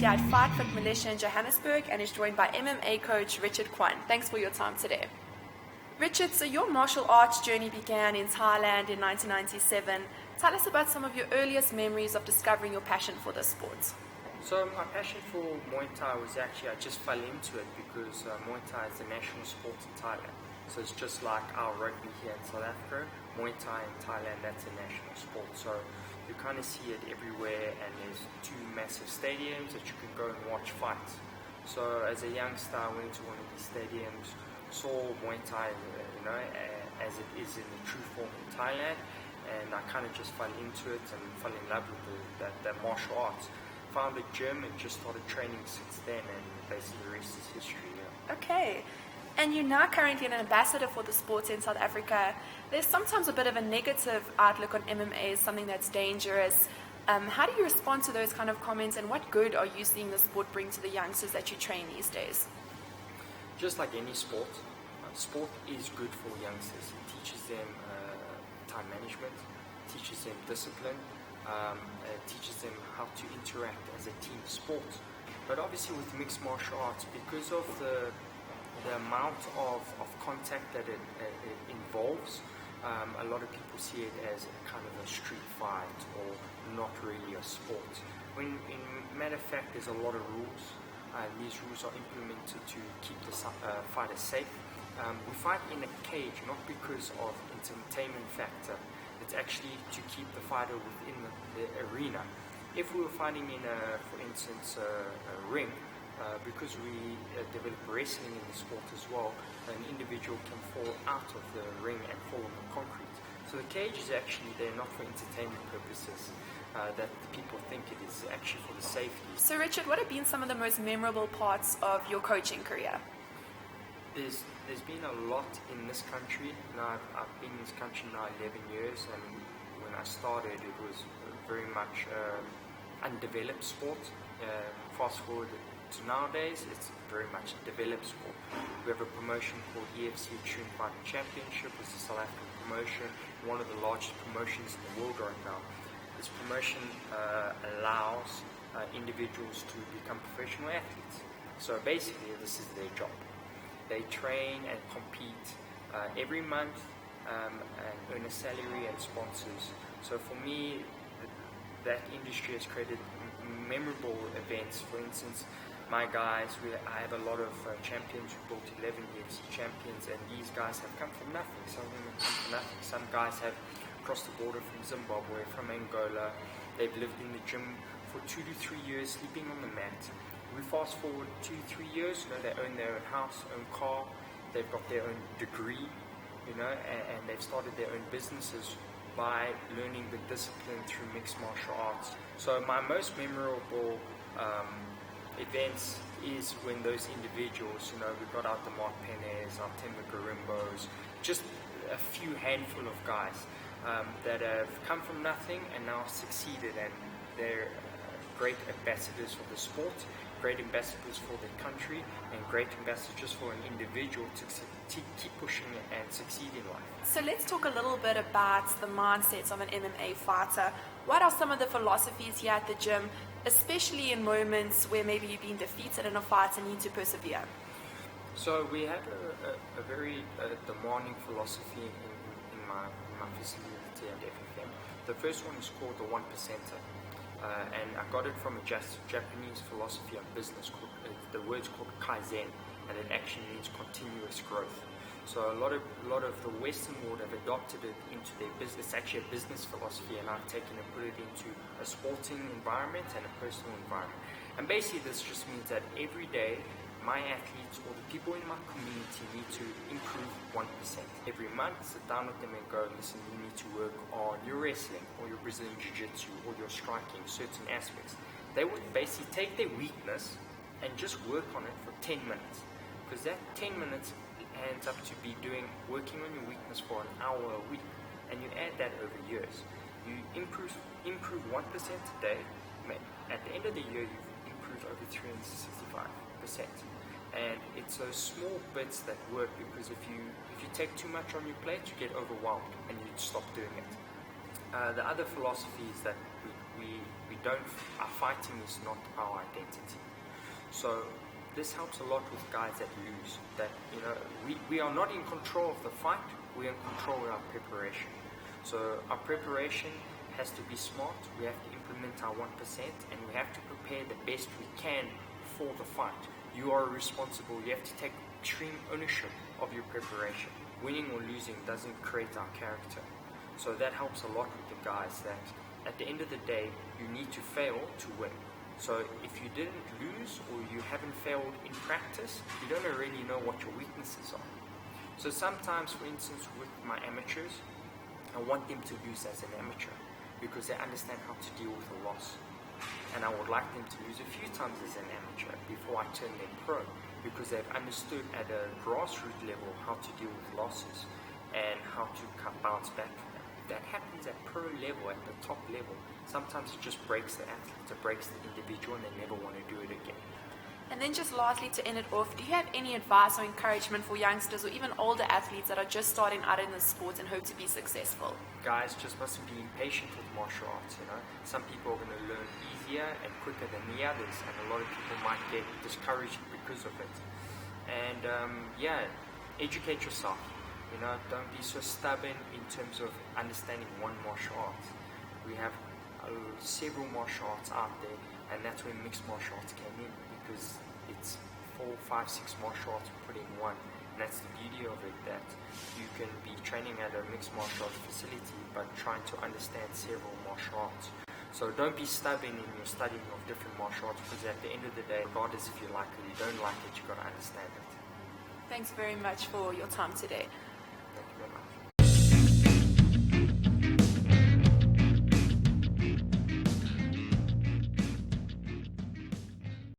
here at Fit Militia in Johannesburg and is joined by MMA coach Richard Quan. Thanks for your time today. Richard, so your martial arts journey began in Thailand in 1997. Tell us about some of your earliest memories of discovering your passion for this sport. So my passion for Muay Thai was actually, I just fell into it because Muay Thai is the national sport in Thailand. So it's just like our rugby here in South Africa, Muay Thai in Thailand, that's a national sport. So you kind of see it everywhere, and there's two massive stadiums that you can go and watch fights. So as a youngster, I went to one of these stadiums, saw Muay Thai, as it is in the true form in Thailand, and I kind of just fell into it and fell in love with that martial arts. Found a gym and just started training since then, and basically the rest is history. Yeah. Okay. And you're now currently an ambassador for the sport in South Africa. There's sometimes a bit of a negative outlook on MMA as something that's dangerous. How do you respond to those kind of comments, and what good are you seeing the sport bring to the youngsters that you train these days? Just like any sport, sport is good for youngsters. It teaches them time management, teaches them discipline, teaches them how to interact as a team sport. But obviously with mixed martial arts, because of the amount of contact that it involves, a lot of people see it as kind of a street fight or not really a sport. When in matter of fact there's a lot of rules. These rules are implemented to keep the fighter safe. We fight in a cage not because of entertainment factor. It's actually to keep the fighter within the arena. If we were fighting in for instance, a ring, because we develop wrestling in the sport as well, an individual can fall out of the ring and fall on the concrete. So the cage is actually there not for entertainment purposes, that people think it is actually for the safety. So Richard, what have been some of the most memorable parts of your coaching career? There's been a lot in this country. Now I've been in this country now 11 years, and when I started it was very much undeveloped sport. Fast forward to nowadays, it's very much a developed sport. We have a promotion called EFC Extreme Fighting Championship. It's a South African promotion, one of the largest promotions in the world right now. This promotion allows individuals to become professional athletes. So basically this is their job. They train and compete every month and earn a salary and sponsors. So for me, that industry has created memorable events. For instance, my guys, I have a lot of champions who built 11 UFC champions, and these guys have come from nothing. Some of them have come from nothing. Some guys have crossed the border from Zimbabwe, from Angola. They've lived in the gym for 2 to 3 years, sleeping on the mat. We fast forward 2-3 years, they own their own house, own car, they've got their own degree, and they've started their own businesses by learning the discipline through mixed martial arts. So my most memorable events is when those individuals, we got out the Mark Penes, our Temba Garimbos, just a few handful of guys that have come from nothing and now succeeded, and they're great ambassadors for the sport, great ambassadors for the country, and great ambassadors for an individual to keep pushing and succeed in life. So let's talk a little bit about the mindsets of an MMA fighter. What are some of the philosophies here at the gym, especially in moments where maybe you've been defeated in a fight and need to persevere? So we have a very demanding philosophy in my facility at FFM. The first one is called the 1%er. And I got it from a Japanese philosophy of business. The word's called Kaizen, and it actually means continuous growth. So a lot of the Western world have adopted it into their business. It's actually a business philosophy, and I've taken and put it into a sporting environment and a personal environment. And basically this just means that every day my athletes or the people in my community need to improve 1%. Every month, sit down with them and go, listen, you need to work on your wrestling or your Brazilian Jiu-Jitsu or your striking, certain aspects. They would basically take their weakness and just work on it for 10 minutes. Because that 10 minutes ends up to be working on your weakness for an hour a week. And you add that over years. You improve 1% a day. At the end of the year, you've improved over 365%. And it's those small bits that work, because if you take too much on your plate, you get overwhelmed and you stop doing it. The other philosophy is that we fighting is not our identity. So this helps a lot with guys that lose. That we are not in control of the fight. We are in control of our preparation. So our preparation has to be smart. We have to implement our 1%, and we have to prepare the best we can for the fight. You are responsible. You have to take extreme ownership of your preparation. Winning or losing doesn't create our character. So that helps a lot with the guys, that at the end of the day, you need to fail to win. So if you didn't lose or you haven't failed in practice, you don't really know what your weaknesses are. So sometimes, for instance, with my amateurs, I want them to lose as an amateur because they understand how to deal with a loss. And I would like them to lose a few times as an amateur before I turn them pro, because they've understood at a grassroots level how to deal with losses and how to bounce back from them. That happens at pro level, at the top level. Sometimes it just breaks the athlete, it breaks the individual, and they never want to do it again. And then just lastly, to end it off, do you have any advice or encouragement for youngsters or even older athletes that are just starting out in the sport and hope to be successful? Guys just mustn't be impatient with martial arts, Some people are going to learn easier and quicker than the others, and a lot of people might get discouraged because of it. And educate yourself. Don't be so stubborn in terms of understanding one martial art. We have several martial arts out there, and that's where mixed martial arts came in, because it's 4, 5, 6 martial arts put in one. And that's the beauty of it, that you can be training at a mixed martial arts facility but trying to understand several martial arts. So don't be stubborn in your studying of different martial arts, because at the end of the day, regardless if you like it or you don't like it, you've got to understand it. Thanks very much for your time today. Thank you very much.